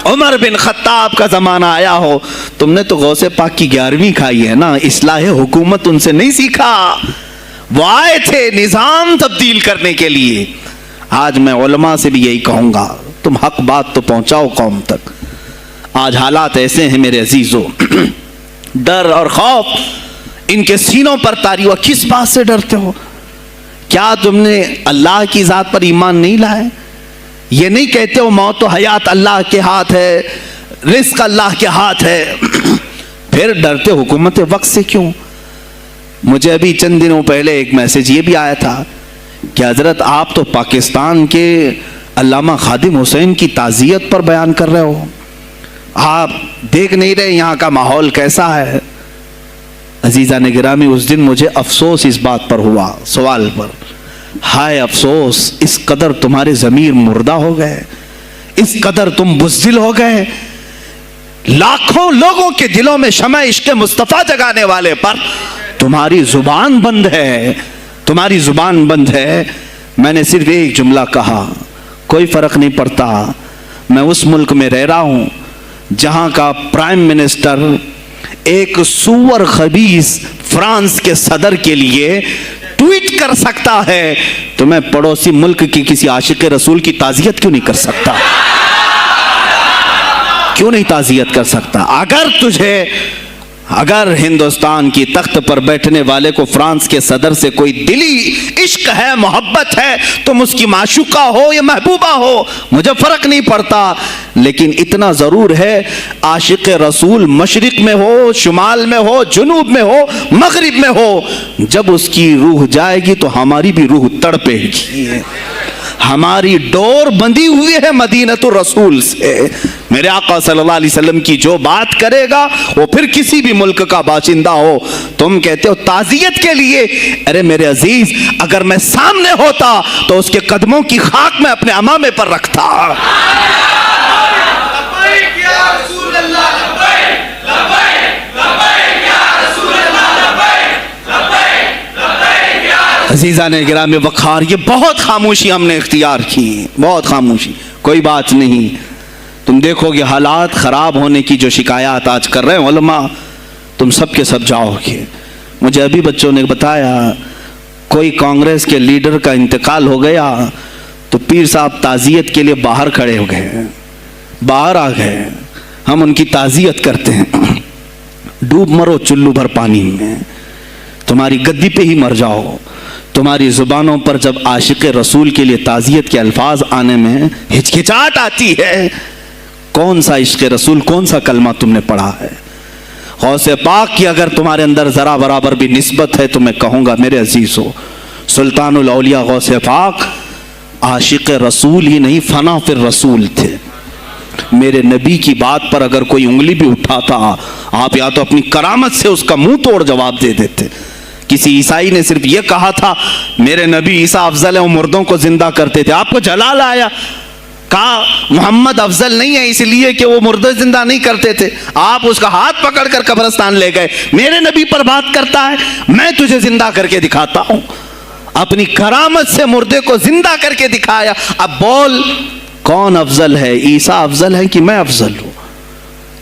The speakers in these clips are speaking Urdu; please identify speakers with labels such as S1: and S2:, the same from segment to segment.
S1: عمر بن خطاب کا زمانہ آیا ہو، تم نے تو غوث پاک کی 11ویں کھائی ہے نا، اصلاح حکومت ان سے نہیں سیکھا، وہ آئے تھے نظام تبدیل کرنے کے لیے۔ آج میں علماء سے بھی یہی کہوں گا، تم حق بات تو پہنچاؤ قوم تک۔ آج حالات ایسے ہیں میرے عزیزو، ڈر اور خوف ان کے سینوں پر طاری ہوا۔ کس بات سے ڈرتے ہو؟ کیا تم نے اللہ کی ذات پر ایمان نہیں لائے؟ یہ نہیں کہتے ہو موت و حیات اللہ کے ہاتھ ہے، رزق اللہ کے ہاتھ ہے، پھر ڈرتے حکومت وقت سے کیوں؟ مجھے ابھی چند دنوں پہلے ایک میسج یہ بھی آیا تھا کہ حضرت آپ تو پاکستان کے علامہ خادم حسین کی تعزیت پر بیان کر رہے ہو، آپ دیکھ نہیں رہے یہاں کا ماحول کیسا ہے؟ عزیزان گرامی، اس دن مجھے افسوس اس بات پر ہوا، سوال پر، ہائے افسوس، اس قدر تمہارے ضمیر مردہ ہو گئے، اس قدر تم بزدل ہو گئے، لاکھوں لوگوں کے دلوں میں شمع عشق مصطفیٰ جگانے والے پر تمہاری زبان بند ہے، تمہاری زبان بند ہے۔ میں نے صرف ایک جملہ کہا، کوئی فرق نہیں پڑتا، میں اس ملک میں رہ رہا ہوں جہاں کا پرائم منسٹر ایک سور خبیث فرانس کے صدر کے لیے ٹویٹ کر سکتا ہے، تو میں پڑوسی ملک کی کسی عاشق رسول کی تعزیت کیوں نہیں کر سکتا؟ کیوں نہیں تعزیت کر سکتا؟ اگر ہندوستان کی تخت پر بیٹھنے والے کو فرانس کے صدر سے کوئی دلی عشق ہے، محبت ہے، تم اس کی معشوقہ ہو یا محبوبہ ہو، مجھے فرق نہیں پڑتا، لیکن اتنا ضرور ہے عاشق رسول مشرق میں ہو، شمال میں ہو، جنوب میں ہو، مغرب میں ہو، جب اس کی روح جائے گی تو ہماری بھی روح تڑپے گی۔ ہماری ڈور بندھی ہوئی ہے مدینۃ الرسول سے۔ میرے آقا صلی اللہ علیہ وسلم کی جو بات کرے گا وہ پھر کسی بھی ملک کا باشندہ ہو۔ تم کہتے ہو تعزیت کے لیے، ارے میرے عزیز، اگر میں سامنے ہوتا تو اس کے قدموں کی خاک میں اپنے امامے پر رکھتا۔ عزیزان گرامی وقار، یہ بہت خاموشی ہم نے اختیار کی، بہت خاموشی، کوئی بات نہیں۔ تم دیکھو گے حالات خراب ہونے کی جو شکایات آج کر رہے ہیں علماء، تم سب کے سب جاؤ گے۔ مجھے ابھی بچوں نے بتایا کوئی کانگریس کے لیڈر کا انتقال ہو گیا تو پیر صاحب تعزیت کے لیے باہر کھڑے ہو گئے، باہر آ گئے، ہم ان کی تعزیت کرتے ہیں۔ ڈوب مرو چلو بھر پانی میں، تمہاری گدی پہ ہی مر جاؤ۔ تمہاری زبانوں پر جب عاشق رسول کے لیے تعزیت کے الفاظ آنے میں ہچکچاہٹ آتی ہے، کون سا عشق رسول، کون سا کلمہ تم نے پڑھا ہے؟ غوث پاک کی اگر تمہارے اندر ذرا برابر بھی نسبت ہے تو میں کہوں گا میرے عزیزو، سلطان الاولیاء غوث پاک عاشق رسول ہی نہیں، فنا فی الرسول تھے۔ میرے نبی کی بات پر اگر کوئی انگلی بھی اٹھاتا، آپ یا تو اپنی کرامت سے اس کا منہ توڑ جواب دے دیتے۔ کسی عیسائی نے صرف یہ کہا تھا میرے نبی عیسیٰ افضل ہے، وہ مردوں کو زندہ کرتے تھے، آپ کو جلال آیا، کہا محمد افضل نہیں ہے اس لیے کہ وہ مردے زندہ نہیں کرتے تھے، آپ اس کا ہاتھ پکڑ کر قبرستان لے گئے۔ میرے نبی پر بات کرتا ہے، میں تجھے زندہ کر کے دکھاتا ہوں۔ اپنی کرامت سے مردے کو زندہ کر کے دکھایا۔ اب بول کون افضل ہے، عیسیٰ افضل ہے کہ میں افضل ہوں؟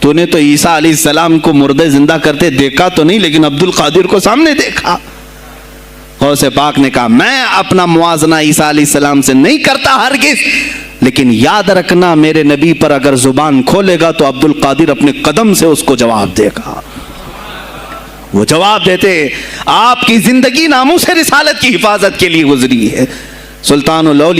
S1: تو نے تو عیسیٰ علیہ السلام کو مردے زندہ کرتے دیکھا تو نہیں، لیکن عبد القادر کو سامنے دیکھا۔ غوث پاک نے کہا میں اپنا موازنہ عیسیٰ علیہ السلام سے نہیں کرتا ہرگز، لیکن یاد رکھنا میرے نبی پر اگر زبان کھولے گا تو عبد القادر اپنے قدم سے اس کو جواب دے گا۔ وہ جواب دیتے، آپ کی زندگی ناموس رسالت کی حفاظت کے لیے گزری ہے۔ سلطان الاولیاء